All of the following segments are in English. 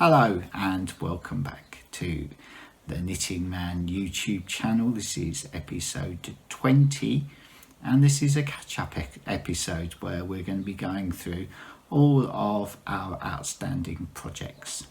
Hello and welcome back to the Knitting Man YouTube channel. This is episode 20 and this is a catch-up episode where we're going to be going through all of our outstanding projects.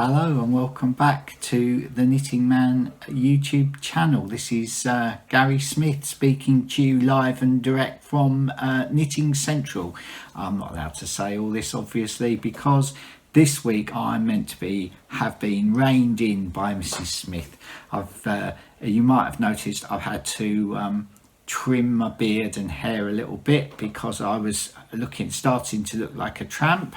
Hello and welcome back to the Knitting Man YouTube channel. This is Gary Smith speaking to you live and direct from Knitting Central. I'm not allowed to say all this obviously because this week I'm meant to have been reined in by Mrs. Smith. You might have noticed I've had to trim my beard and hair a little bit because I was starting to look like a tramp.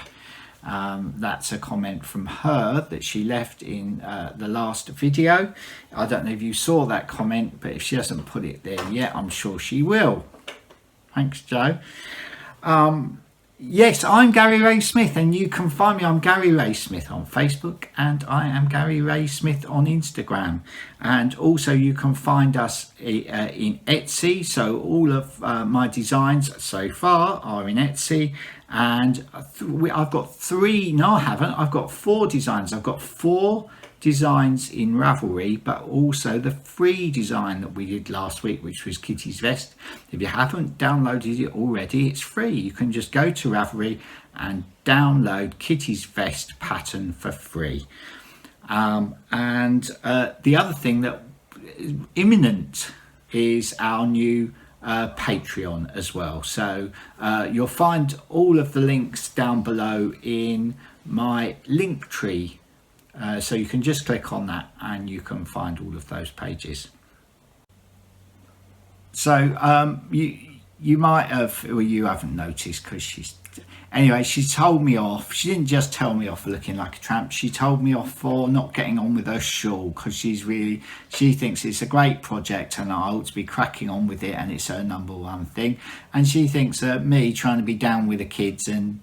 That's a comment from her that she left in the last video. I don't know if you saw that comment, but if she hasn't put it there yet, I'm sure she will. Thanks, Joe. Yes, I'm Gary Ray Smith and you can find me. I'm Gary Ray Smith on Facebook and I am Gary Ray Smith on Instagram, and also you can find us in Etsy. So all of my designs so far are in Etsy, and I've got I've got 4 designs. I've got 4 designs in Ravelry, but also the free design that we did last week, which was Kitty's vest. If you haven't downloaded it already, it's free. You can just go to Ravelry and download Kitty's vest pattern for free. The other thing that is imminent is our new Patreon as well. So you'll find all of the links down below in my link tree. So you can just click on that and you can find all of those pages. So you might have, well, you haven't noticed because she told me off. She didn't just tell me off for looking like a tramp. She told me off for not getting on with her shawl because she thinks it's a great project and I ought to be cracking on with it, and it's her #1 thing. And she thinks that me trying to be down with the kids and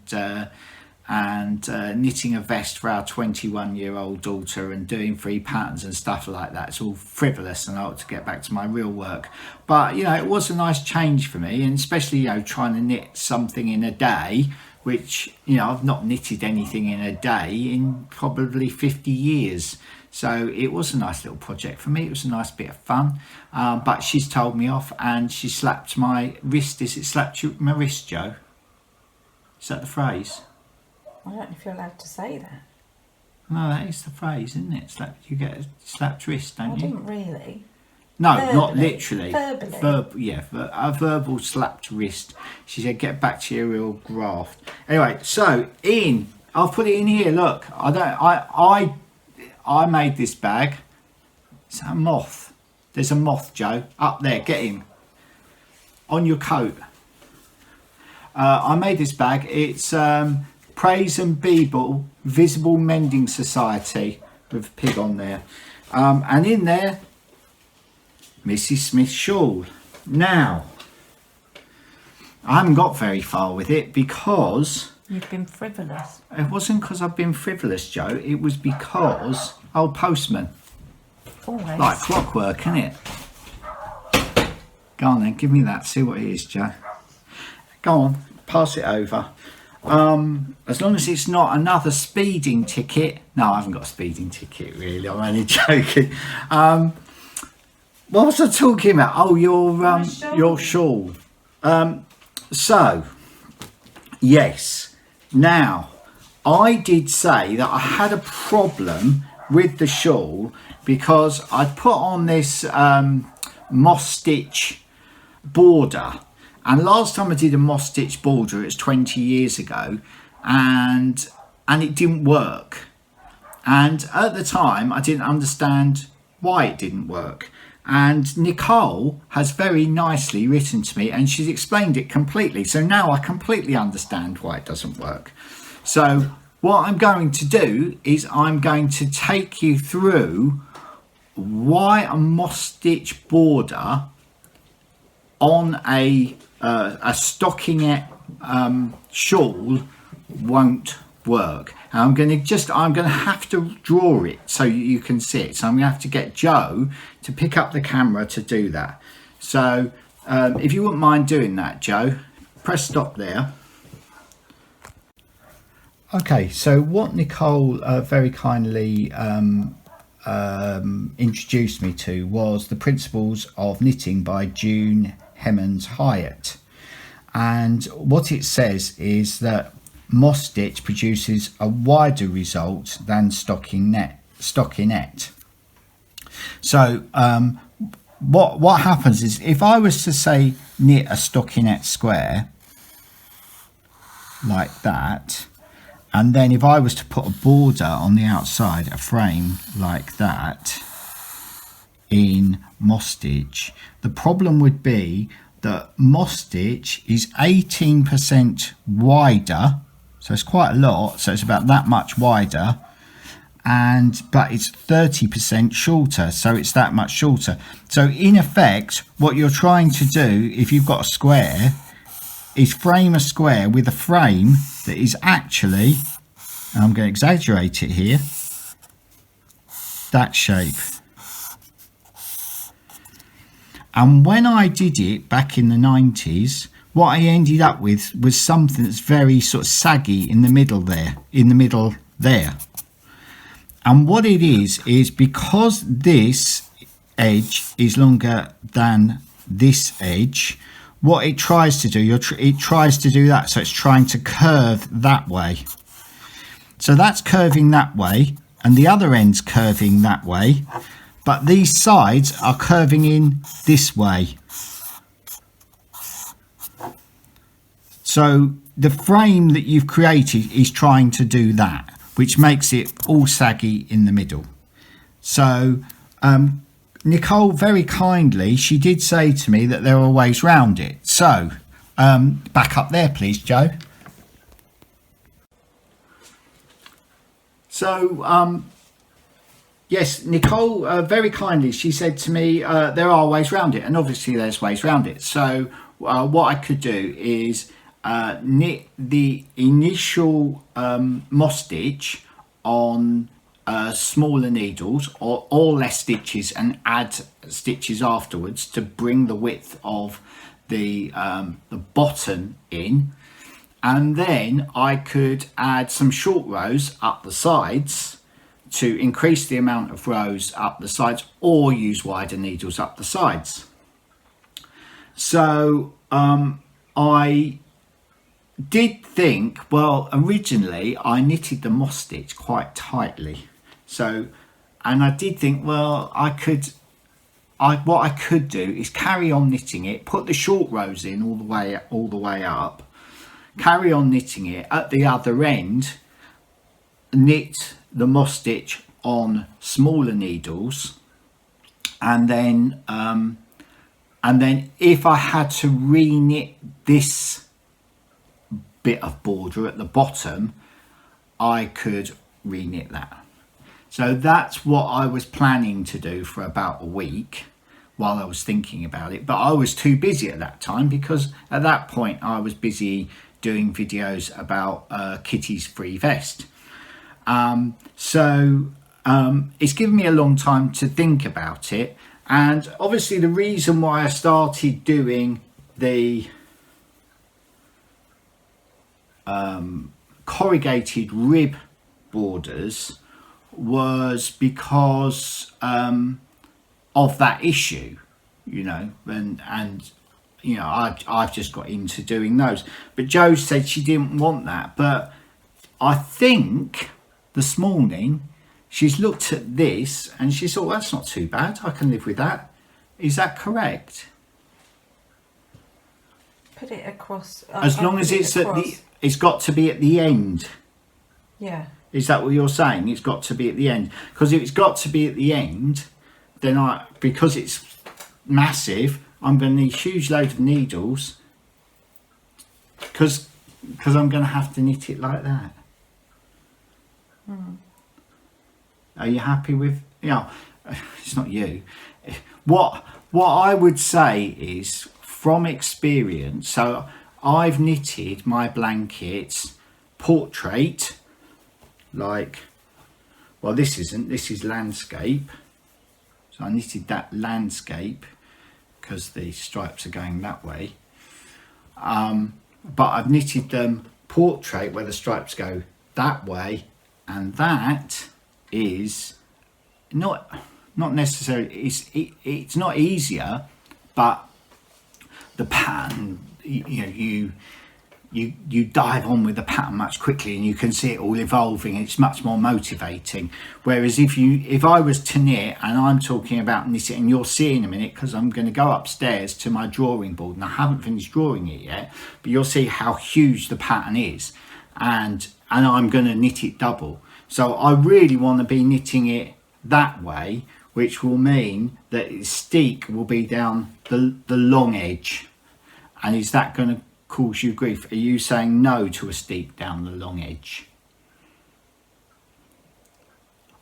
knitting a vest for our 21-year-old daughter and doing free patterns and stuff like that, it's all frivolous and I ought to get back to my real work. But it was a nice change for me, and especially trying to knit something in a day, which I've not knitted anything in a day in probably 50 years. So it was a nice little project for me. It was a nice bit of fun. But she's told me off and she slapped my wrist. Is it slapped my wrist, Joe? Is that the phrase? I don't know if you're allowed to say that. No, that is the phrase, isn't it? You get a slapped wrist, don't you? I didn't really. No, verbally. Not literally. Verbally. A verbal slapped wrist. She said, "Get back to your real graft." Anyway, so I'll put it in here. Look, I made this bag. It's a moth. There's a moth, Joe, up there. Get him on your coat. I made this bag. It's Praise and Beeble Visible Mending Society with a pig on there, and in there Mrs. Smith's shawl. Now I haven't got very far with it because you've been frivolous. It wasn't because I've been frivolous, Joe. It was because postman. Always. Like clockwork, isn't it? Go on then, give me that, see what it is, Joe. Go on, pass it over. As long as it's not another speeding ticket. No, I haven't got a speeding ticket really, I'm only joking. What was I talking about? Oh, your shawl. So yes, now I did say that I had a problem with the shawl because I put on this moss stitch border, and last time I did a moss stitch border, it was 20 years ago, and and it didn't work. And at the time, I didn't understand why it didn't work. And Nicole has very nicely written to me and she's explained it completely. So now I completely understand why it doesn't work. So what I'm going to do is I'm going to take you through why a moss stitch border on a stockingette shawl won't work. And I'm going to have to draw it so you can see it. So I'm going to have to get Joe to pick up the camera to do that. So if you wouldn't mind doing that, Joe, press stop there. Okay, so what Nicole very kindly introduced me to was the Principles of Knitting by June Hemmons Hyatt. And what it says is that moss stitch produces a wider result than stockinette. So what happens is, if I was to say knit a stockinette square like that, and then if I was to put a border on the outside, a frame like that in moss stitch, the problem would be that moss stitch is 18% wider. So it's quite a lot, so it's about that much wider, but it's 30% shorter, so it's that much shorter. So in effect, what you're trying to do, if you've got a square, is frame a square with a frame that is actually, and I'm going to exaggerate it here, that shape. And when I did it back in the 90s, what I ended up with was something that's very sort of saggy in the middle there, And what it is because this edge is longer than this edge, what it tries to do, it tries to do that. So it's trying to curve that way. So that's curving that way, and the other end's curving that way. But these sides are curving in this way. So the frame that you've created is trying to do that, which makes it all saggy in the middle. So Nicole very kindly, she did say to me that there are ways round it. So back up there, please, Joe. So yes, Nicole very kindly, she said to me there are ways round it, and obviously there's ways round it. So what I could do is knit the initial moss stitch on smaller needles or less stitches, and add stitches afterwards to bring the width of the bottom in. And then I could add some short rows up the sides to increase the amount of rows up the sides, or use wider needles up the sides. So I did think, well, originally I knitted the moss stitch quite tightly. So, and I did think, well, what I could do is carry on knitting it, put the short rows in all the way up, carry on knitting it at the other end, knit the moss stitch on smaller needles, and then if I had to re-knit this bit of border at the bottom, I could re-knit that. So that's what I was planning to do for about a week while I was thinking about it, but I was too busy at that time, because at that point I was busy doing videos about Kitty's free vest. So it's given me a long time to think about it. And obviously the reason why I started doing the corrugated rib borders was because of that issue, you know, and you know, I've just got into doing those. But Jo said she didn't want that, but I think this morning she's looked at this and she thought, well, that's not too bad, I can live with that. Is that correct? Put it across. As long as it's at the, it's got to be at the end. Yeah. Is that what you're saying? It's got to be at the end? Because if it's got to be at the end, then because it's massive, I'm going to need a huge load of needles, because I'm going to have to knit it like that. Are you happy with, it's not you. What I would say is, from experience, so I've knitted my blankets portrait, like, well, this is landscape. So I knitted that landscape because the stripes are going that way. But I've knitted them portrait where the stripes go that way, and that is not necessarily, it's not easier, but the pattern, you dive on with the pattern much quickly, and you can see it all evolving, and it's much more motivating. Whereas if I was to knit, and I'm talking about knitting, and you'll see in a minute, because I'm going to go upstairs to my drawing board, and I haven't finished drawing it yet, but you'll see how huge the pattern is, and I'm going to knit it double. So I really want to be knitting it that way, which will mean that its steek will be down the long edge. And is that going to cause you grief? Are you saying no to a steek down the long edge?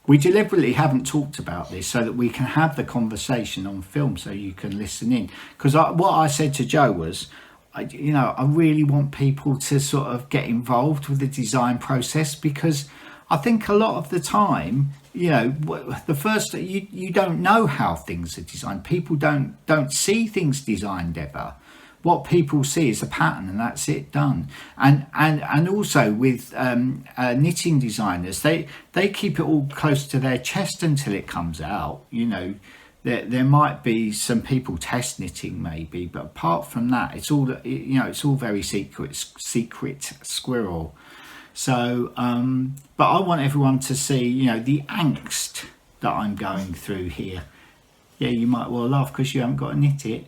We deliberately haven't talked about this so that we can have the conversation on film, so you can listen in. Because what I said to Joe was, I really want people to sort of get involved with the design process, because I think a lot of the time, the first, you don't know how things are designed. People don't see things designed ever. What people see is a pattern, and that's it, done. And also with knitting designers, they keep it all close to their chest until it comes out. There might be some people test knitting maybe, but apart from that, it's all very secret squirrel. So but I want everyone to see the angst that I'm going through here. Yeah, you might well laugh because you haven't got to knit it.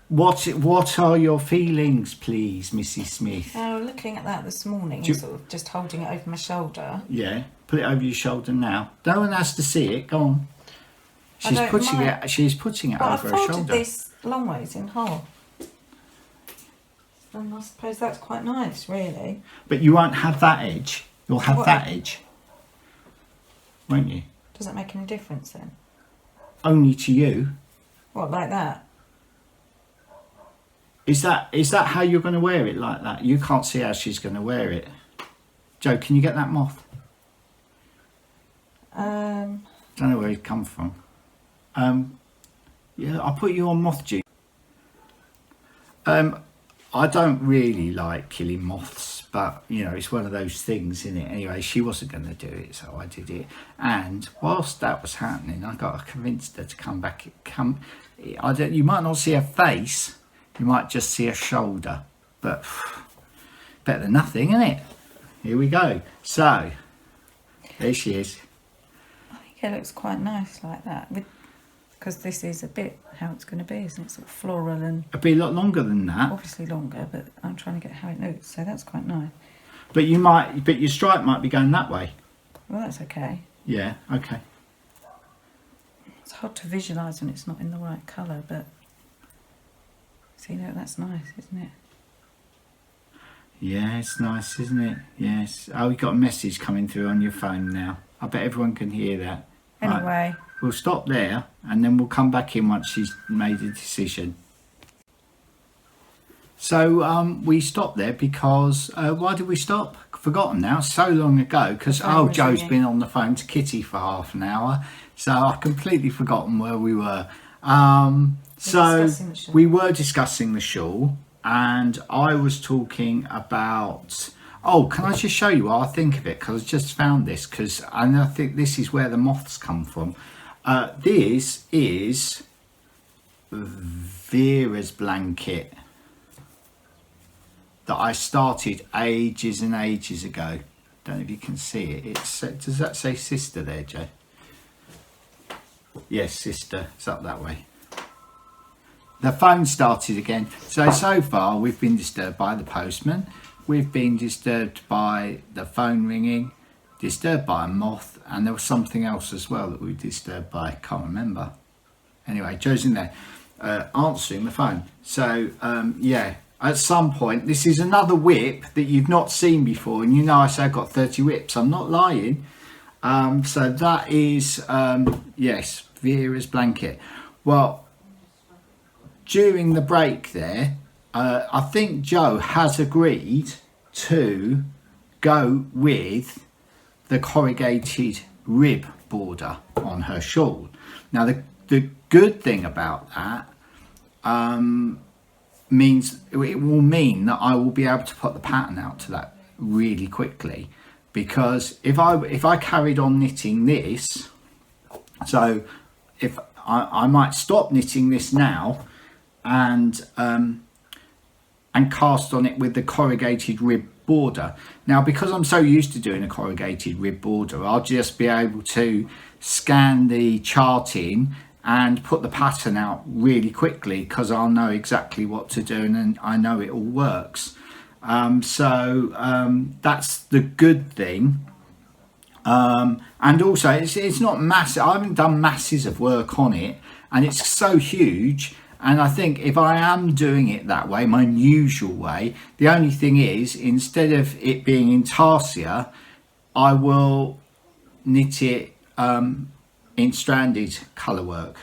What are your feelings, please, Mrs. Smith? Looking at that this morning, sort of just holding it over my shoulder. Yeah, put it over your shoulder now. No one has to see it. Go on. She's putting it over her shoulder. I folded this long ways in half. And I suppose that's quite nice, really. But you won't have that edge. You'll have that edge, won't you? Does that make any difference then? Only to you. What, like that? Is that how you're going to wear it, like that? You can't see how she's going to wear it. Joe, can you get that moth? Don't know where he'd come from. Yeah, I'll put you on moth duty. I don't really like killing moths, but it's one of those things, isn't it? Anyway, she wasn't going to do it, so I did it. And whilst that was happening, I got convinced her to come back. You might not see her face. You might just see a shoulder, but better than nothing, isn't it? Here we go. So, there she is. I think it looks quite nice like that, because this is a bit how it's going to be, isn't it? Sort of floral and... It'll be a lot longer than that. Obviously longer, but I'm trying to get how it looks, so that's quite nice. But your stripe might be going that way. Well, that's okay. Yeah, okay. It's hard to visualise when it's not in the right colour, but... See, that's nice, isn't it? Yeah, it's nice, isn't it? Yes. Oh, we got a message coming through on your phone now. I bet everyone can hear that. Anyway. Right. We'll stop there, and then we'll come back in once she's made a decision. So we stopped there because, why did we stop? Forgotten now, so long ago, because Joe's been on the phone to Kitty for half an hour, so I've completely forgotten where we were. So we were discussing the shawl, and I was talking about, can I just show you what I think of it, because I just found this, and I think this is where the moths come from. This is Vera's blanket that I started ages and ages ago. Don't know if you can see it. Does that say sister there, Joe? Yes, sister. It's up that way. The phone started again. So far we've been disturbed by the postman, we've been disturbed by the phone ringing, disturbed by a moth, and there was something else as well that we were disturbed by. Can't remember. Anyway, Joe's in there answering the phone. So yeah, at some point, this is another whip that you've not seen before, and you know I say I've got 30 whips. I'm not lying. So that is yes, Vera's blanket. Well, during the break there, I think Joe has agreed to go with the corrugated rib border on her shawl. Now the good thing about that means it will mean that I will be able to put the pattern out to that really quickly, because if I carried on knitting this, so if I might stop knitting this now and cast on it with the corrugated rib border. Now, because I'm so used to doing a corrugated rib border, I'll just be able to scan the chart in and put the pattern out really quickly, because I'll know exactly what to do and I know it all works. So that's the good thing. And also it's not massive. I haven't done masses of work on it, and it's so huge. And I think if I am doing it that way, my usual way, the only thing is, instead of it being intarsia, I will knit it in stranded colour work.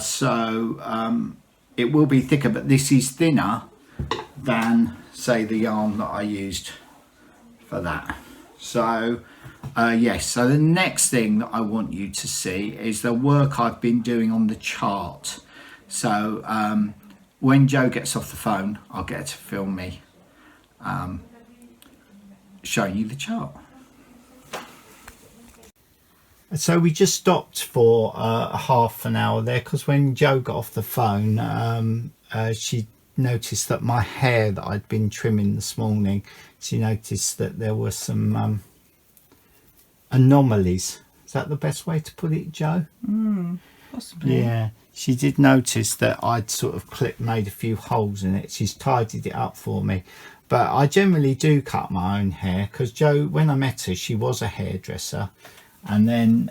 So it will be thicker, but this is thinner than, say, the yarn that I used for that. So yes, so the next thing that I want you to see is the work I've been doing on the chart. So when Joe gets off the phone, I'll get her to film me showing you the chart. So we just stopped for half an hour there, because when Joe got off the phone, she noticed that my hair that I'd been trimming this morning, she noticed that there were some anomalies. Is that the best way to put it, Joe? Possibly. Yeah, she did notice that I'd sort of made a few holes in it. She's tidied it up for me. But I generally do cut my own hair, because Joe, when I met her, she was a hairdresser. And then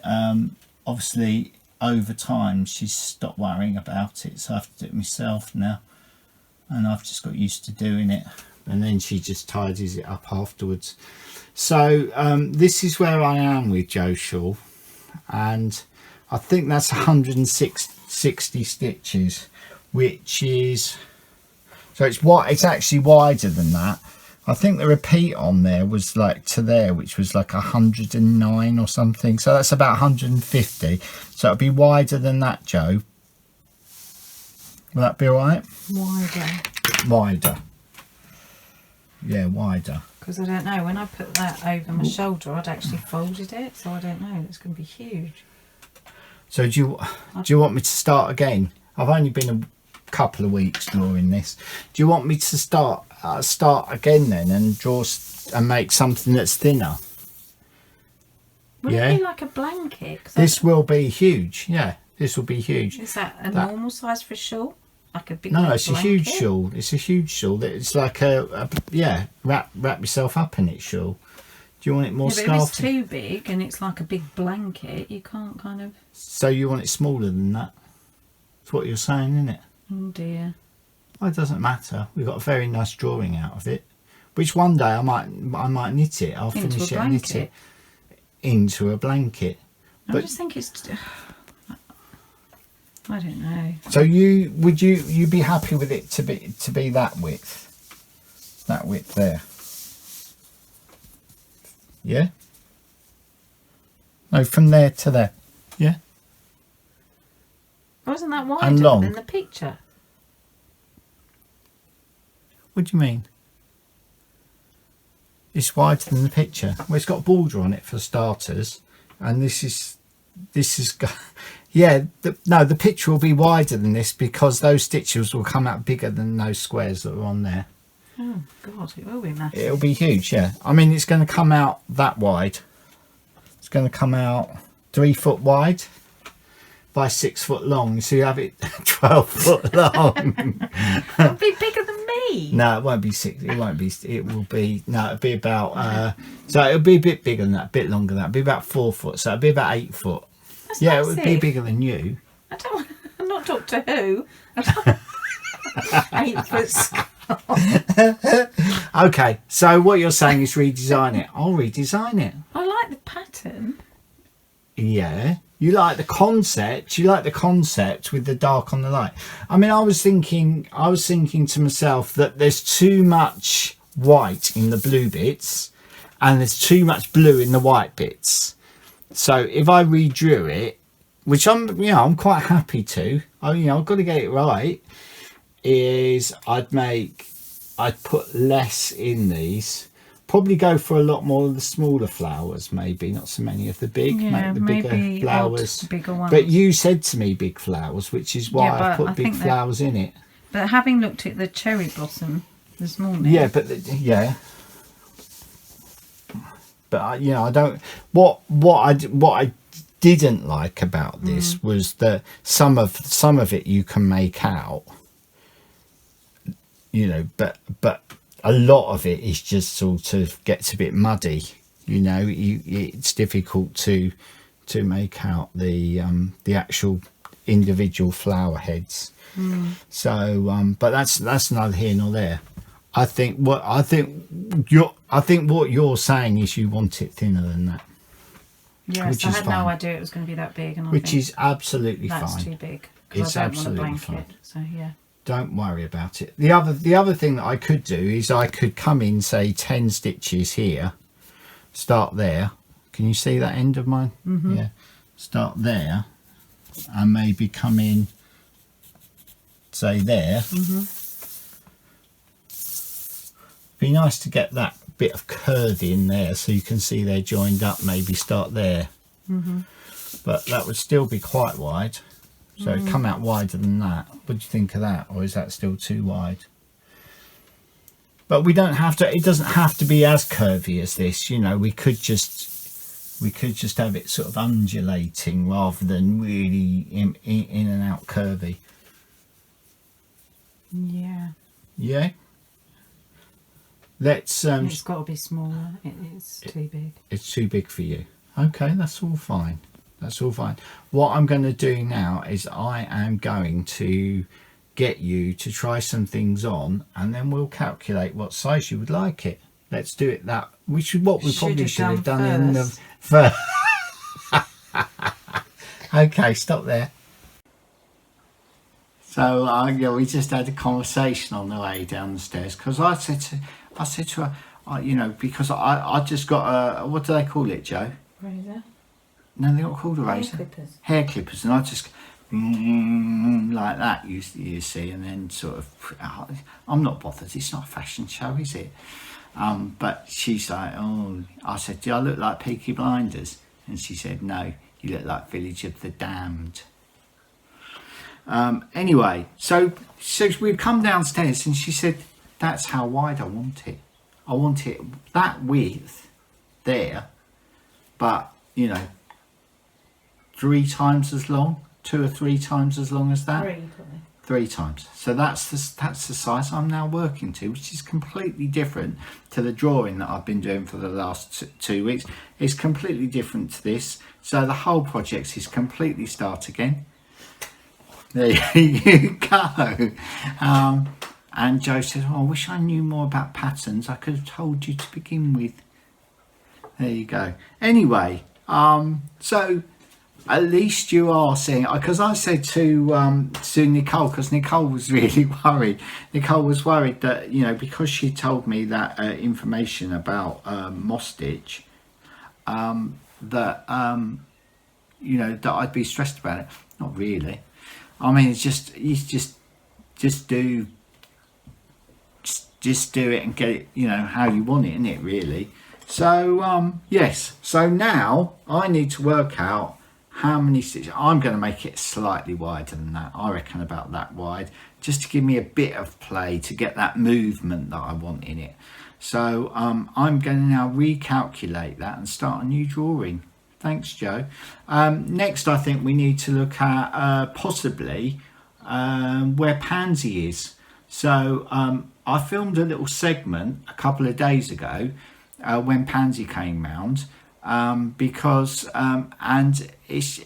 obviously over time she's stopped worrying about it, so I have to do it myself now, and I've just got used to doing it, and then she just tidies it up afterwards. So this is where I am with Joe's shawl, and I think that's 160 stitches, which is, so it's actually wider than that. I think the repeat on there was like to there, which was like 109 or something. So that's about 150. So it'll be wider than that, Joe. Will that be all right? Wider. Yeah, wider. Because I don't know, when I put that over my shoulder, I'd actually folded it. So I don't know, it's going to be huge. So do you want me to start again? I've only been a couple of weeks drawing this. Do you want me to start again then and draw and make something that's thinner? Will it be like a blanket? This will be huge. Yeah, this will be huge. Is that a normal size for a shawl? Like a big No, blanket? it's a huge shawl. It's a huge shawl. It's like yeah, wrap yourself up in it shawl. Do you want it more scarfy? If it's too big and it's like a big blanket, you can't kind of... So you want it smaller than that? That's what you're saying, isn't it? Oh dear. Well, it doesn't matter. We've got a very nice drawing out of it, which one day I might knit it. I'll finish it and knit it into a blanket. I just think it's... I don't know. So would you be happy with it to be that width? That width there? Yeah? No, from there to there. Yeah? Wasn't that wider than the picture? What do you mean? It's wider than the picture. Well, it's got a border on it for starters, and this is yeah. The picture will be wider than this, because those stitches will come out bigger than those squares that are on there. Oh God, it will be massive. It'll be huge. Yeah, I mean, it's going to come out that wide. It's going to come out 3 foot wide, by 6 foot long, so you have it 12 foot long. It'll be bigger than me. No, it won't be 6. It won't be. It will be. No, it'll be about. So it'll be a bit bigger than that, a bit longer than that. It'll be about 4 foot. So it'll be about 8 foot. That's yeah, massive. It would be bigger than you. I'm not Doctor Who. 8 foot. Okay, so what you're saying is redesign it. I'll redesign it. I like the pattern. Yeah, you like the concept. You like the concept with the dark on the light. I mean, I was thinking to myself that there's too much white in the blue bits, and there's too much blue in the white bits. So if I redrew it, which I'm quite happy to. I've got to get it right. Is I'd put less in these. Probably go for a lot more of the smaller flowers, maybe not so many of the big. Yeah, make the maybe bigger flowers, bigger ones. But you said to me big flowers, which is why I put big think flowers in it. But having looked at the cherry blossom this morning, Yeah, but but I don't. What I didn't like about this was that some of it you can make out. But a lot of it is just sort of gets a bit muddy. It's difficult to make out the actual individual flower heads. So but that's neither here nor there. I think what you're saying is you want it thinner than that. Yes, I had no idea it was going to be that big, and which is absolutely fine. That's too big. It's I don't absolutely want a blanket, fine. so yeah. Don't worry about it. The other thing that I could do is I could come in, say 10 stitches here, start there. Can you see that end of mine? Yeah. Start there, and maybe come in, say there. Be nice to get that bit of curve in there so you can see they're joined up. Maybe start there. But that would still be quite wide. So come out wider than that. What do you think of that? Or is that still too wide? But we don't have to, it doesn't have to be as curvy as this. We could just have it sort of undulating rather than really in and out curvy. Yeah. Yeah? Let's it's got to be smaller. It's too big. It's too big for you. Okay, that's all fine. That's all fine. What I'm going to do now is I am going to get you to try some things on, and then we'll calculate what size you would like it. Let's do it that, which is what we probably should have done in the first. Okay, stop there. So yeah, we just had a conversation on the way down the stairs, because I said to her, because I just got a, what do they call it, Joe? Razor. No, they're not called a razor. Hair clippers. Hair clippers, and I just like that. You see, and then sort of, I'm not bothered. It's not a fashion show, is it? But she's like, oh, I said, do I look like Peaky Blinders? And she said, no, you look like Village of the Damned. Anyway, so we've come downstairs, and she said, that's how wide I want it. I want it that width there, but 3 times as long, 2 or 3 times as long as that. 3 times. So that's the size I'm now working to, which is completely different to the drawing that I've been doing for the last 2 weeks. It's completely different to this. So the whole project is completely start again. There you go. And Joe said, oh, I wish I knew more about patterns. I could have told you to begin with. There you go. Anyway, so at least you are seeing, because I said to Nicole, because Nicole was really worried. Nicole was worried that, because she told me that information about moss stitch, that that I'd be stressed about it. Not really. I mean, it's just do it and get it, how you want it, innit, really. So yes, so now I need to work out how many stitches. I'm going to make it slightly wider than that. I reckon about that wide, just to give me a bit of play to get that movement that I want in it. So I'm going to now recalculate that and start a new drawing. Thanks, Joe. Next, I think we need to look at possibly where Pansy is. So I filmed a little segment a couple of days ago when Pansy came round, because and it's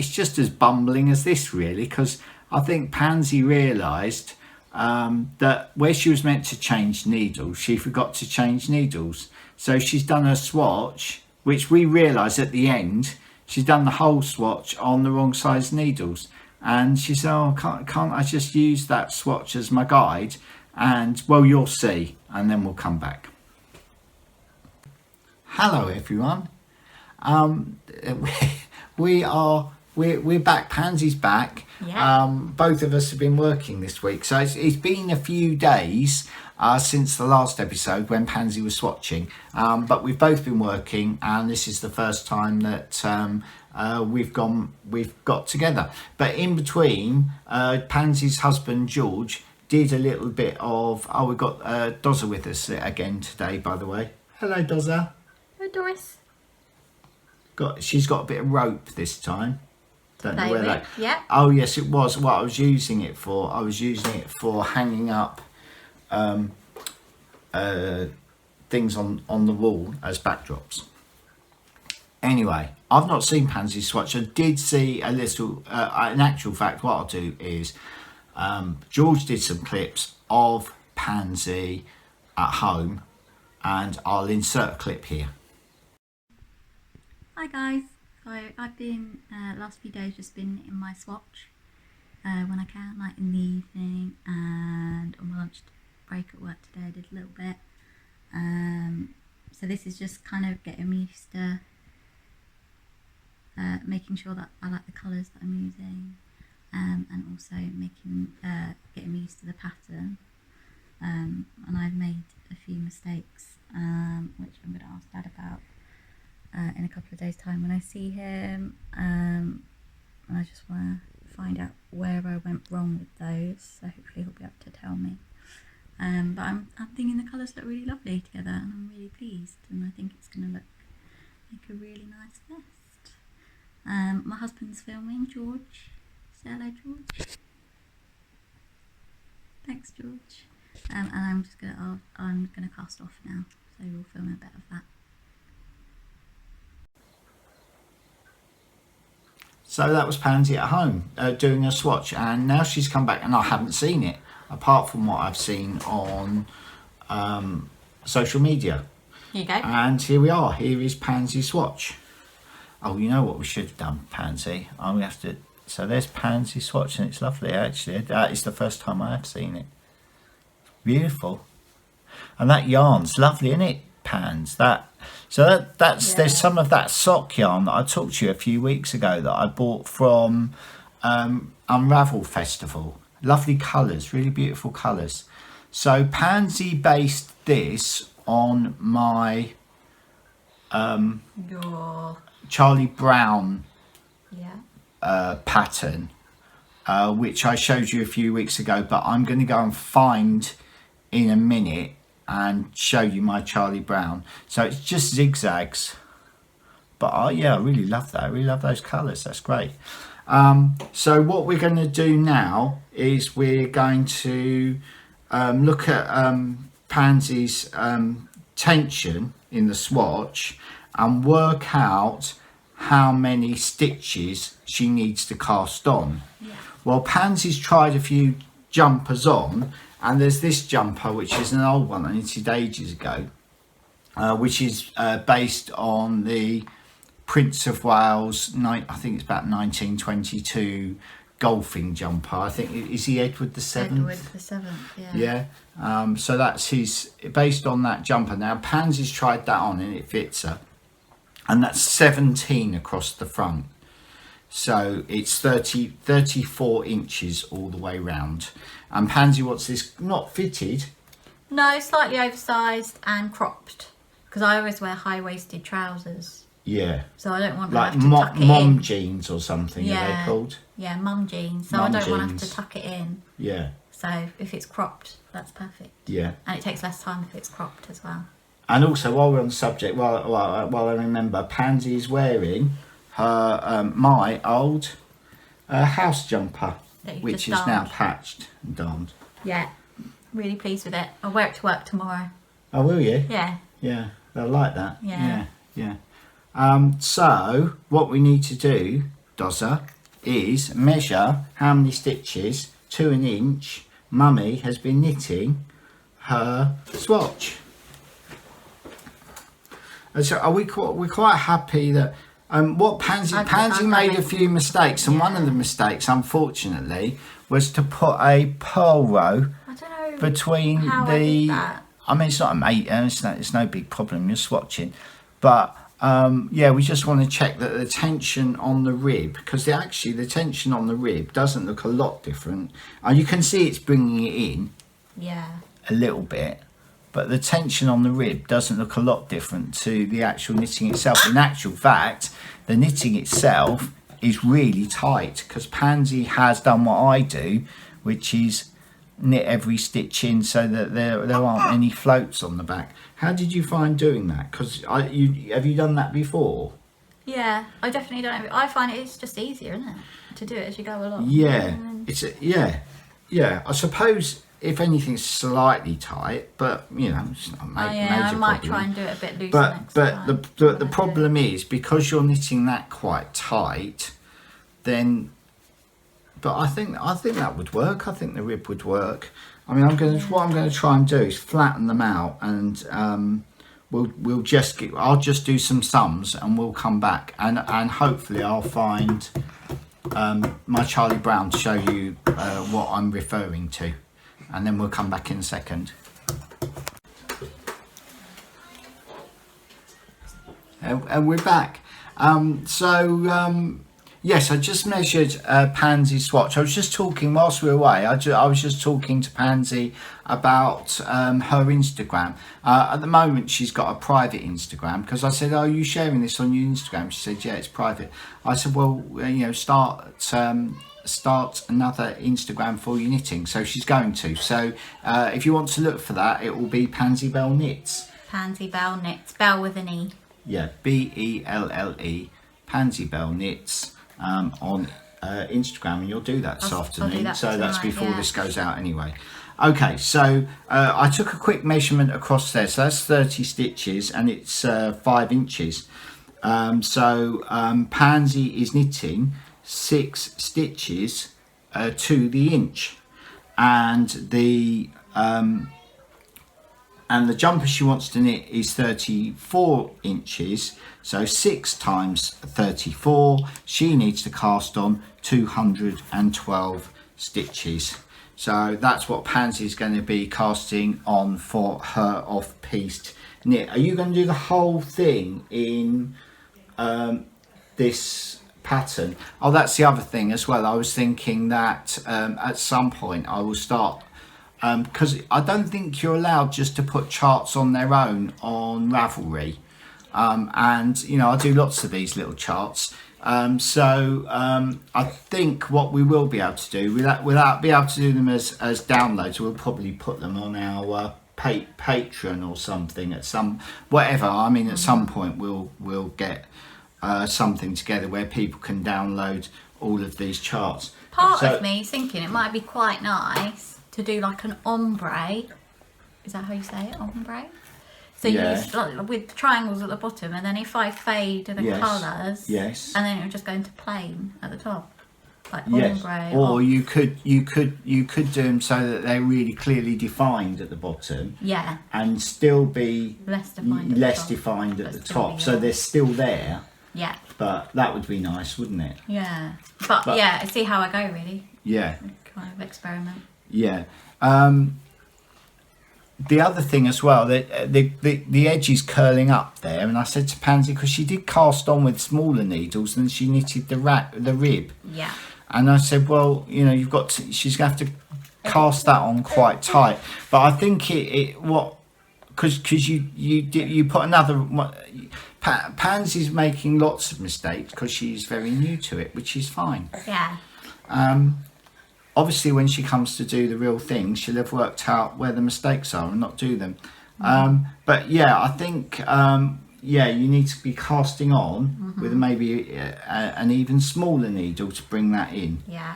just as bumbling as this really, because I think Pansy realised that where she was meant to change needles, she forgot to change needles. So she's done her swatch, which we realised at the end, she's done the whole swatch on the wrong size needles. And she said, oh, can't I just use that swatch as my guide? And well, you'll see, and then we'll come back. Hello everyone. We're back. Pansy's back. Yeah. Both of us have been working this week, so it's been a few days since the last episode when Pansy was swatching, but we've both been working, and this is the first time that we've got together. But in between, Pansy's husband George did a little bit of we've got Dozza with us again today, by the way. Hello, Dozza. Hello, Doris. She's got a bit of rope this time. Don't know where that. Yeah. Oh yes, it was what I was using it for. I was using it for hanging up things on the wall as backdrops. Anyway, I've not seen Pansy swatch. I did see a little. In actual fact, what I'll do is George did some clips of Pansy at home, and I'll insert a clip here. Hi guys. So I've been last few days just been in my swatch when I can, like in the evening, and on my lunch break at work today I did a little bit. So this is just kind of getting me used to making sure that I like the colours that I'm using, and also getting me used to the pattern. And I've made a few mistakes, which I'm going to ask Dad about in a couple of days' time when I see him, and I just want to find out where I went wrong with those, so hopefully he'll be able to tell me. But I'm thinking the colours look really lovely together, and I'm really pleased, and I think it's going to make a really nice vest. My husband's filming, George. Say hello, George. Thanks, George. And I'm gonna cast off now, so we'll film a bit of that. So that was Pansy at home doing a swatch, and now she's come back, and I haven't seen it apart from what I've seen on social media. Here you go. And here we are. Here is Pansy's swatch. Oh, you know what we should have done, Pansy? We have to. So there's Pansy's swatch, and it's lovely actually. That is the first time I have seen it. Beautiful, and that yarn's lovely, isn't it, Pans? That's Yeah. There's some of that sock yarn that I talked to you a few weeks ago that I bought from Unravel Festival. Lovely colours, really beautiful colours. So Pansy based this on my Your Charlie Brown yeah. pattern, which I showed you a few weeks ago, but I'm going to go and find in a minute and show you my Charlie Brown. So it's just zigzags, but yeah, I really love that. I really love those colours. That's great. So what we're going to do now is we're going to look at Pansy's tension in the swatch and work out how many stitches she needs to cast on. Yeah. Well, Pansy's tried a few jumpers on, and there's this jumper which is an old one I knitted ages ago, which is based on the Prince of Wales, I think it's about 1922 golfing jumper. I think, is he Edward the Seventh? Edward the Seventh, yeah. Yeah, so that's based on that jumper. Now Pansy's tried that on and it fits her, and that's 17 across the front. So it's 34 inches all the way round. And Pansy wants this not fitted. No, slightly oversized and cropped, because I always wear high-waisted trousers. Yeah. So I don't want like to have to tuck it mom in. jeans or something, Yeah. are they called? Yeah, mum jeans. So Mum I don't want to have jeans. to tuck it in. Yeah. So if it's cropped, that's perfect. Yeah. And it takes less time if it's cropped as well. And also, while we're on the subject, while I remember, Pansy is wearing her my old house jumper, which is now patched and darned. Yeah, really pleased with it. I'll wear it to work tomorrow. Oh, will you? Yeah. Yeah, they'll like that. Yeah. Yeah. So what we need to do, Dozza, is measure how many stitches to an inch Mummy has been knitting her swatch. And so we're quite happy that what Pansy made a few mistakes, and one of the mistakes, unfortunately, was to put a purl row between the. I mean, it's not a mate, it's no big problem. You're swatching, but yeah, we just want to check that the tension on the rib, because actually the tension on the rib doesn't look a lot different. You can see it's bringing it in, a little bit. But the tension on the rib doesn't look a lot different to the actual knitting itself. In actual fact, the knitting itself is really tight, because Pansy has done what I do, which is knit every stitch in so that there aren't any floats on the back. How did you find doing that? Because have you done that before? Yeah, I definitely don't. I find it's just easier, isn't it, to do it as you go along. Yeah, yeah. I suppose. If anything's slightly tight, but you know, it's not a major I might problem. try and do it a bit looser next but time. the problem is, because you're knitting that quite tight, then. But I think that would work. I think the rib would work. I mean, what I'm going to try and do is flatten them out, and I'll just do some sums, and we'll come back, and hopefully I'll find my Charlie Brown to show you what I'm referring to. And then we'll come back in a second. And we're back. Yes, I just measured Pansy's swatch. I was just talking whilst we were away. I was just talking to Pansy about her Instagram. At the moment, she's got a private Instagram, because I said, "Oh, are you sharing this on your Instagram?" She said, "Yeah, it's private." I said, "Well, you know, start another Instagram for your knitting." So she's going to. So if you want to look for that, it will be Pansy Bell Knits. Pansy Bell Knits. Bell with an E. Yeah, Belle. Pansy Bell Knits on Instagram, and you'll do that this afternoon. That's before this goes out anyway. Okay, so I took a quick measurement across there. So that's 30 stitches, and it's 5 inches. Pansy is knitting 6 stitches to the inch, and the jumper she wants to knit is 34 inches, so 6 times 34, she needs to cast on 212 stitches. So that's what Pansy's going to be casting on for her off-pieced knit. Are you going to do the whole thing in this pattern? Oh, that's the other thing as well. I was thinking that at some point I will start, because I don't think you're allowed just to put charts on their own on Ravelry, and you know, I do lots of these little charts. I think what we will be able to do, without be able to do them as downloads, we'll probably put them on our Patreon or something at some at some point we'll get something together where people can download all of these charts. Part of me is thinking it might be quite nice to do like an ombre. Is that how you say it? Ombre? So you use with triangles at the bottom, and then if I fade the colours, and then it will just go into plain at the top, like ombre. Or you could do them so that they're really clearly defined at the bottom. Yeah. And still be less defined at the top, so they're still there. Yeah. But that would be nice, wouldn't it? Yeah. But yeah, see how I go really. Yeah. Kind of experiment. Yeah. The other thing as well, the edge is curling up there, and I said to Pansy, because she did cast on with smaller needles and she knitted the rib. Yeah. And I said, well, you know, she's going to have to cast that on quite tight. But I think because you put another. Pansy's making lots of mistakes because she's very new to it, which is fine. Yeah. Obviously, when she comes to do the real thing, she'll have worked out where the mistakes are and not do them. But yeah, I think yeah, you need to be casting on with maybe an even smaller needle to bring that in. Yeah,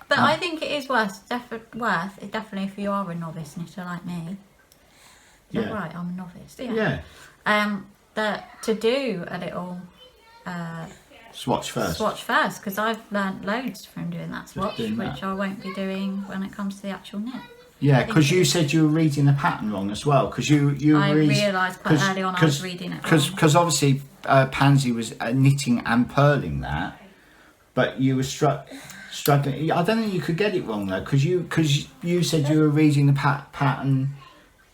but I think it is worth it definitely if you are a novice knitter like me. Is that right? I'm a novice. Yeah. That to do a little swatch first. Because I've learnt loads from doing that swatch, which I won't be doing when it comes to the actual knit. Yeah, because you said you were reading the pattern wrong as well. Because I realised quite early on I was reading it wrong. Because obviously Pansy was knitting and purling that, but you were struggling. I don't think you could get it wrong though, because you said you were reading the pattern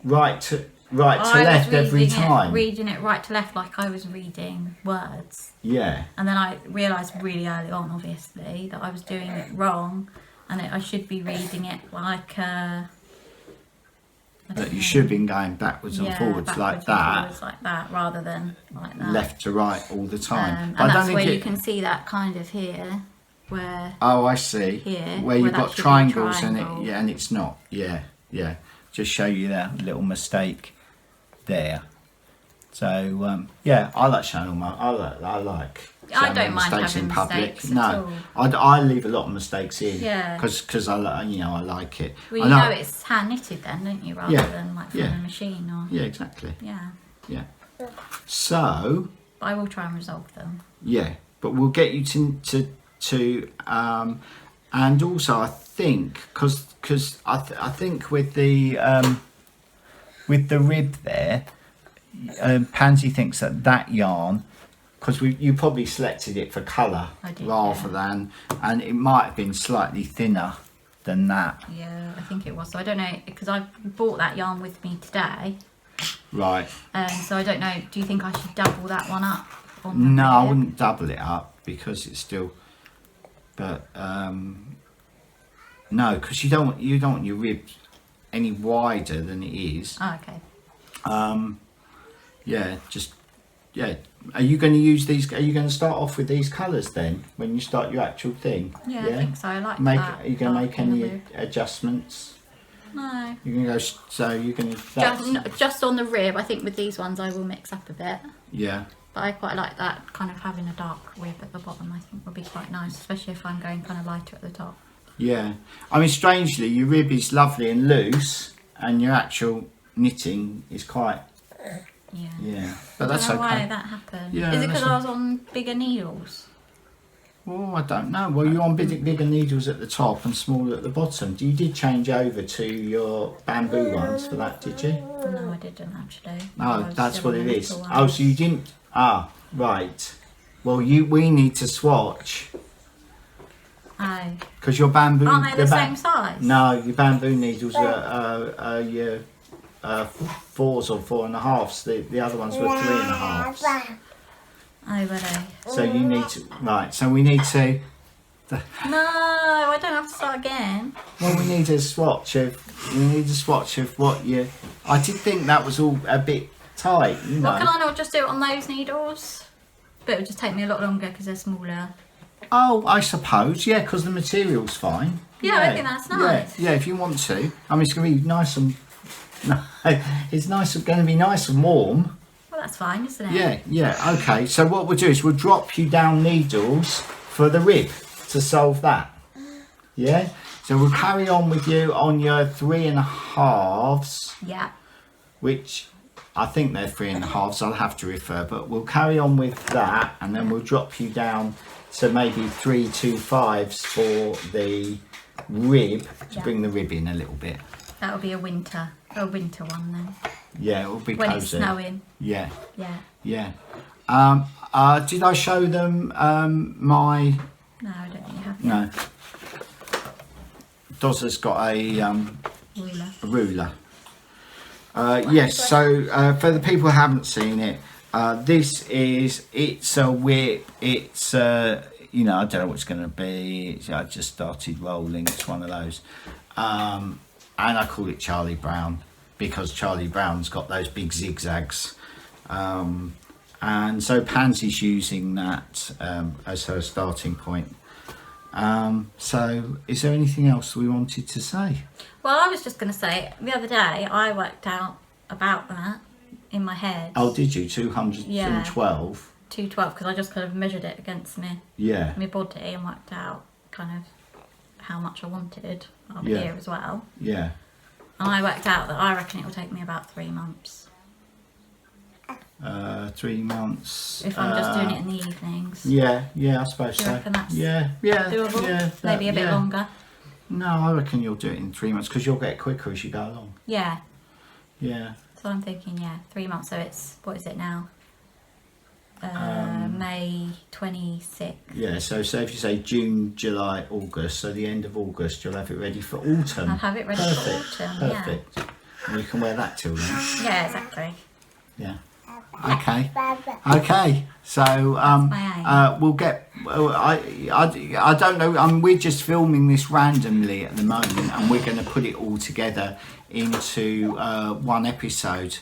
right to left every time. Reading it right to left like I was reading words. Yeah. And then I realised really early on, obviously, that I was doing it wrong, and I should be reading it like that you should have been going backwards and forwards like that, rather than like that. Left to right all the time. And that's where you can see that kind of here, where. Oh, I see. Here, where you've got triangles and and it's not. Yeah. Just show you that little mistake there. So yeah, I like showing all my. I like. I don't mind having in public. Mistakes No, I leave a lot of mistakes in. Yeah. Because I like it. Well, you know it's hand knitted then, don't you? Rather than like from a machine or. Yeah, exactly. Yeah. Yeah. So. I will try and resolve them. Yeah, but we'll get you to and also I think because I think with the rib there, Pansy thinks that yarn. Because you probably selected it for colour rather than, and it might have been slightly thinner than that. Yeah, I think it was. So I don't know, because I bought that yarn with me today. Right. So I don't know, do you think I should double that one up? No, I wouldn't double it up because it's still, but no, because you don't want your rib any wider than it is. Oh, okay. Yeah. Are you going to use these? Are you going to start off with these colours then when you start your actual thing? Yeah, I think so. I like that. Are you going to make any adjustments? No. You're going to go. So you're going to just on the rib. I think with these ones I will mix up a bit. Yeah. But I quite like that kind of having a dark rib at the bottom. I think would be quite nice, especially if I'm going kind of lighter at the top. Yeah. I mean, strangely, your rib is lovely and loose, and your actual knitting is quite. Yeah, but that's okay. Why that happened? Yeah, is it because I was on bigger needles? Oh, I don't know. Well, you're on bigger needles at the top and smaller at the bottom. You did change over to your bamboo ones for that, did you? No, I didn't actually. Oh, that's what it is. Oh, so you didn't. Ah, right. Well, we need to swatch. Oh. Because your bamboo. Aren't they the same size? No, your bamboo needles are your 4s or 4.5s. The other ones were 3.5s. Oh, were they? So you need to So we need to. No, I don't have to start again. Well, we need a swatch of what you. I did think that was all a bit tight. You know. Well, can I not just do it on those needles? But it would just take me a lot longer because they're smaller. Oh, I suppose, yeah, because the material's fine. Yeah, I think that's nice. Yeah, if you want to. I mean, it's going to be nice and. No, it's going to be nice and warm. Well, that's fine, isn't it? Yeah. Okay. So what we'll do is we'll drop you down needles for the rib to solve that. Yeah. So we'll carry on with you on your 3.5s. Yeah. Which I think they're 3.5s. I'll have to refer, but we'll carry on with that, and then we'll drop you down to maybe 3.25s for the rib to bring the rib in a little bit. That'll be a winter one then. Yeah, it will be when cozy. It's snowing. Yeah. Yeah. Did I show them my? No, I don't think you have. No. Dozza's got a ruler. Yes. So for the people who haven't seen it, it's a whip. It's I don't know what it's going to be. I just started rolling. It's one of those. And I call it Charlie Brown because Charlie Brown's got those big zigzags. And so Pansy's using that as her starting point. So is there anything else we wanted to say? Well, I was just going to say, the other day I worked out about that in my head. Oh, did you? 212? Yeah. 212, because I just kind of measured it against my body and worked out kind of how much I wanted up here as well. Yeah. And I worked out that I reckon it will take me about 3 months. 3 months. If I'm just doing it in the evenings. Yeah, I suppose Do you so. reckon that's doable? Yeah, maybe a bit longer. No, I reckon you'll do it in 3 months because you'll get quicker as you go along. Yeah. Yeah. So I'm thinking, 3 months. So it's, what is it now? May 26th. Yeah, so if you say June, July, August, so the end of August, you'll have it ready for autumn. I'll have it ready for autumn. Perfect. And you can wear that till then. Yeah, exactly. Yeah. Okay. So we'll get. I don't know. We're just filming this randomly at the moment, and we're going to put it all together into one episode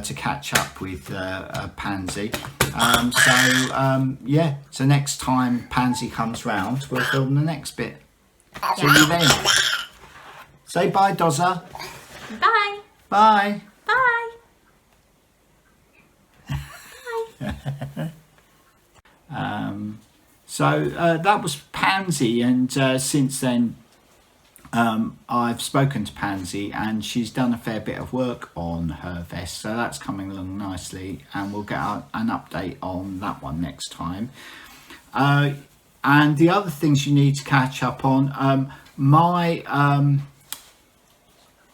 to catch up with Pansy. So next time Pansy comes round, we'll film the next bit. See you then. Say bye, Dozza. Bye. Bye. Bye. So that was Pansy, and since then I've spoken to Pansy and she's done a fair bit of work on her vest, so that's coming along nicely, and we'll get an update on that one next time. And the other things you need to catch up on, my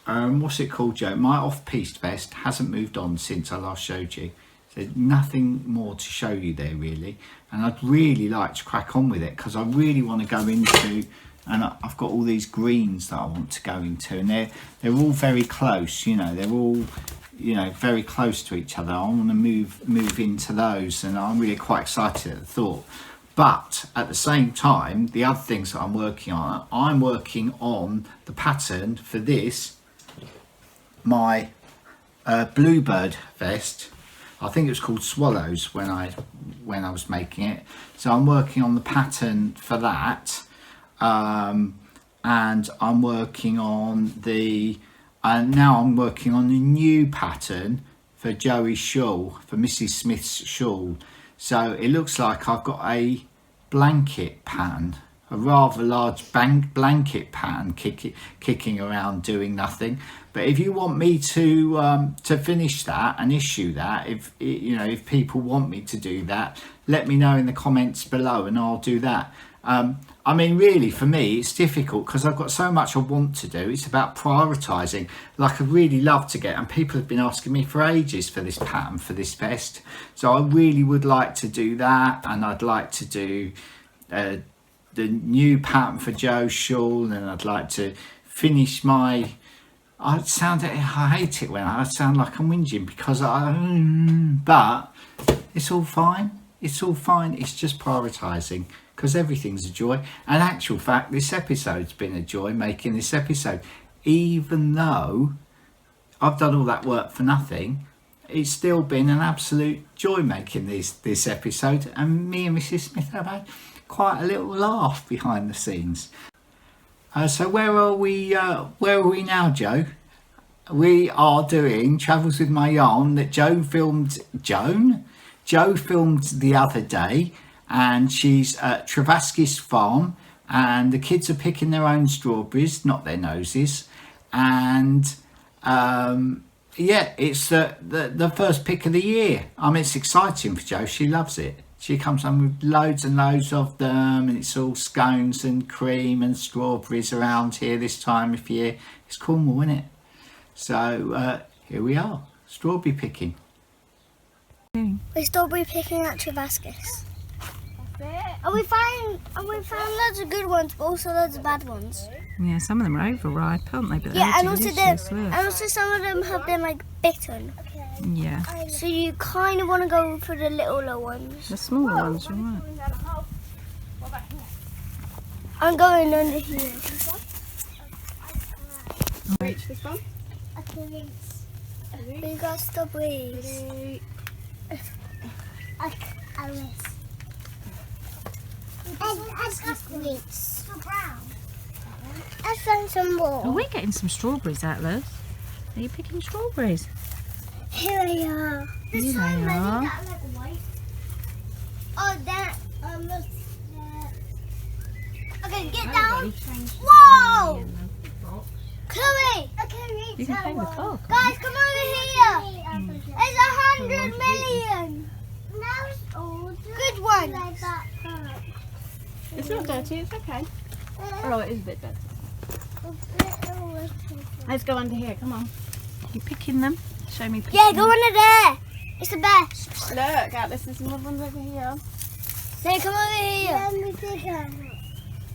what's it called, Joe? My off-piste vest hasn't moved on since I last showed you. There's nothing more to show you there really, and I'd really like to crack on with it because I really want to go into, and I've got all these greens that I want to go into, and they're all very close, you know, they're all, you know, very close to each other. I want to move into those, and I'm really quite excited at the thought. But at the same time, the other things that I'm working on the pattern for this, my bluebird vest. I think it was called Swallows when I was making it. So I'm working on the pattern for that, and I'm working on now I'm working on the new pattern for Joey's shawl, for Mrs. Smith's shawl. So it looks like I've got a blanket pattern, a rather large blanket pattern kicking around doing nothing. But if you want me to finish that and issue that, if people want me to do that, let me know in the comments below and I'll do that. I mean, really, for me, it's difficult because I've got so much I want to do. It's about prioritising. Like, I'd really love to get, and people have been asking me for ages for this pattern, for this vest. So I really would like to do that, and I'd like to do the new pattern for Joe's shawl, and I'd like to finish my... I hate it when I sound like I'm whinging because but it's all fine. It's all fine. It's just prioritising, because everything's a joy. And actual fact, this episode's been a joy, making this episode. Even though I've done all that work for nothing, it's still been an absolute joy making this episode. And me and Mrs. Smith have had quite a little laugh behind the scenes. So where are we now, Joe? We are doing Travels with My Yarn that Joe filmed the other day, and she's at Travaskis farm, and the kids are picking their own strawberries, not their noses, and it's the first pick of the year. I mean, it's exciting for Joe. She loves it. She comes home with loads and loads of them, and it's all scones and cream and strawberries around here this time of year. It's Cornwall, isn't it? So here we are, strawberry picking. We're strawberry picking at Travaskis. And we found loads of good ones, but also loads of bad ones. Yeah, some of them are overripe, aren't they? But yeah, and also some of them have been like bitten. Yeah. So you kind of want to go for the littler ones. The smaller ones, right? I'm going under here. Right. This one? We got strawberries. I found some more. Oh, we're getting some strawberries out, Liz. Are you picking strawberries? Here they are. There's Here so they many are. that are like white. Oh, that. Look. Okay, get down. Whoa! Chloe! I can reach You can that hang the one. clock. Guys, come over here. There's 100 million. Good one. It's not dirty, it's okay. Oh, it is a bit dirty. Let's go under here, come on. You picking them? Show me picking Yeah, go under there. It's the best. Look, Atlas, there's some other ones over here. Then come over here. Let me pick one.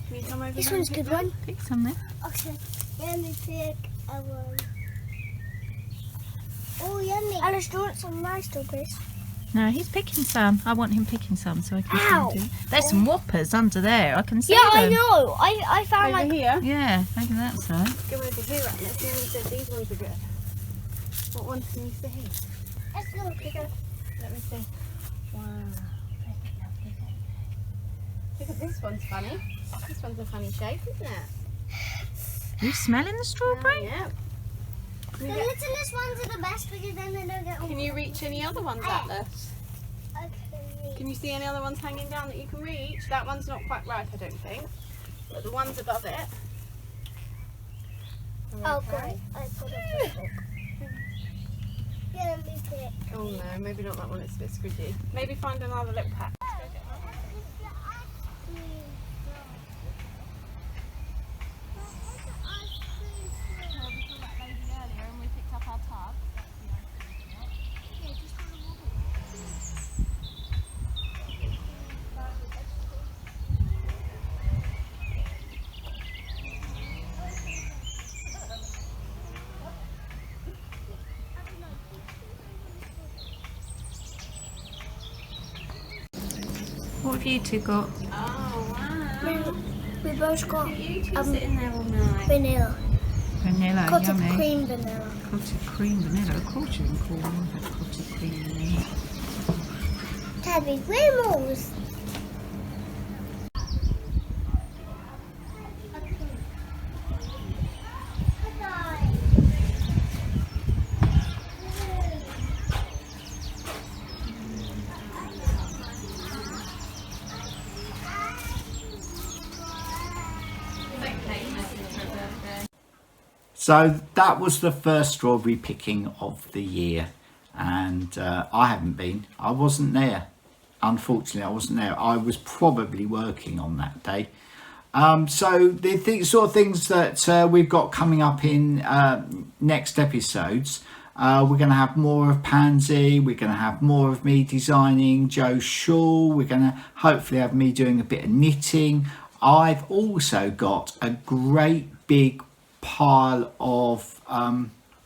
Can you come over This here one's and a pick good one. Pick some then. Okay. Let me pick a one. Oh, yummy. Alice, do you want some rice strawberries? No, he's picking some. I want him picking some so I can Ow. see him do. There's some whoppers under there. I can see Yeah, I them. know. I found over like. here? Yeah, maybe that's so. Go over here, Atlas. You only said these ones are good. What ones can you see? Let's go. Let me see. Wow. Look at this one's funny. This one's a funny shape, isn't it? You smelling the strawberry? Yeah. The littlest ones are the best because then they don't get all. Can you reach any other ones, Atlas? Okay. Can you see any other ones hanging down that you can reach? That one's not quite right, I don't think. But the ones above it. Oh, Okay. great. I put it in. Yeah, let me pick. Oh no, maybe not that one, it's a bit squidgy. Maybe find another little pack. What have you two got? Oh wow. We both got You two sitting there all night. vanilla. Vanilla, Cotton yummy. cream vanilla. Cottage cream vanilla. Of course you can call them cottage cream vanilla. Tabby, where more? So that was the first strawberry picking of the year, and I haven't been. I wasn't there. Unfortunately, I wasn't there. I was probably working on that day. So the sort of things that we've got coming up in next episodes, we're going to have more of Pansy, we're going to have more of me designing Joe's shawl, we're going to hopefully have me doing a bit of knitting. I've also got a great big pile of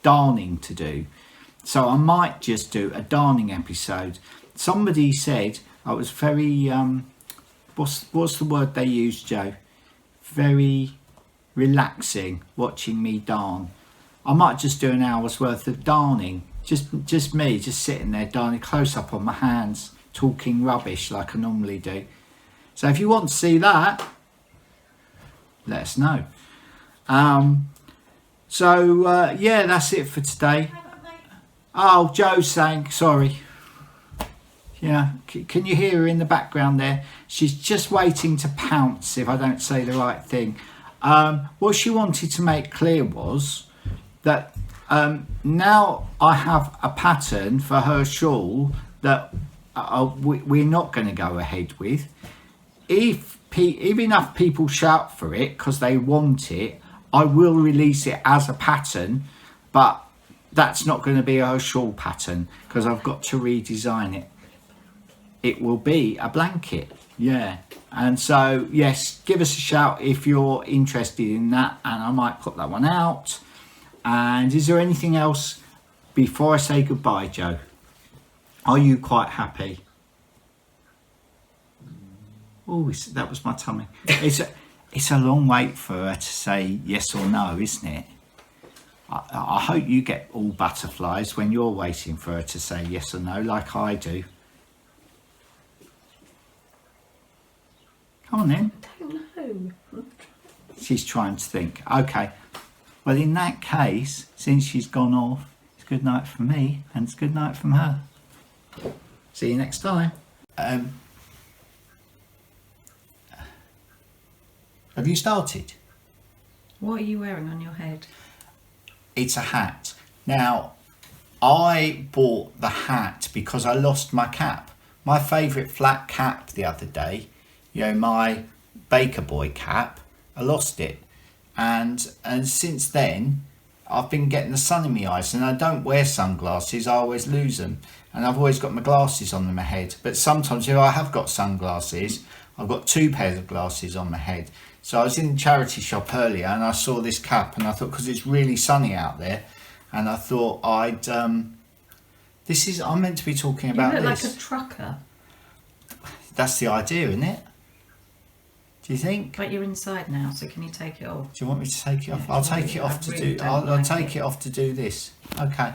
darning to do, so I might just do a darning episode. Somebody said I was very what's the word they use, Joe? Very relaxing watching me darn. I might just do an hour's worth of darning, just me just sitting there darning, close up on my hands, talking rubbish like I normally do. So if you want to see that, let us know. Yeah, that's it for today. Oh, Joe's saying sorry. Yeah, can you hear her in the background there? She's just waiting to pounce if I don't say the right thing. What she wanted to make clear was that now I have a pattern for her shawl that we're not going to go ahead with. If enough people shout for it because they want it, I will release it as a pattern, but that's not going to be her shawl pattern because I've got to redesign it. It will be a blanket, yeah. And so, yes, give us a shout if you're interested in that, and I might put that one out. And is there anything else before I say goodbye, Joe? Are you quite happy? Oh, that was my tummy. It's a long wait for her to say yes or no, isn't it? I hope you get all butterflies when you're waiting for her to say yes or no, like I do. Come on then. I don't know. She's trying to think. Okay. Well, in that case, since she's gone off, it's It's good night from me, and it's good night from her. See you next time. Have you started? What are you wearing on your head? It's a hat. Now, I bought the hat because I lost my cap. My favourite flat cap the other day, you know, my Baker Boy cap, I lost it. And since then, I've been getting the sun in my eyes, and I don't wear sunglasses, I always lose them. And I've always got my glasses on my head. But sometimes, if I have got sunglasses, I've got 2 pairs of glasses on my head. So I was in the charity shop earlier and I saw this cap, and I thought, because it's really sunny out there, and I thought I'd, I'm meant to be talking about You look this. like a trucker. That's the idea, isn't it? Do you think? But you're inside now, so can you take it off? Do you want me to take it off? Yeah, I'll take it off to really do. don't I'll like take it. it off to do this. Okay.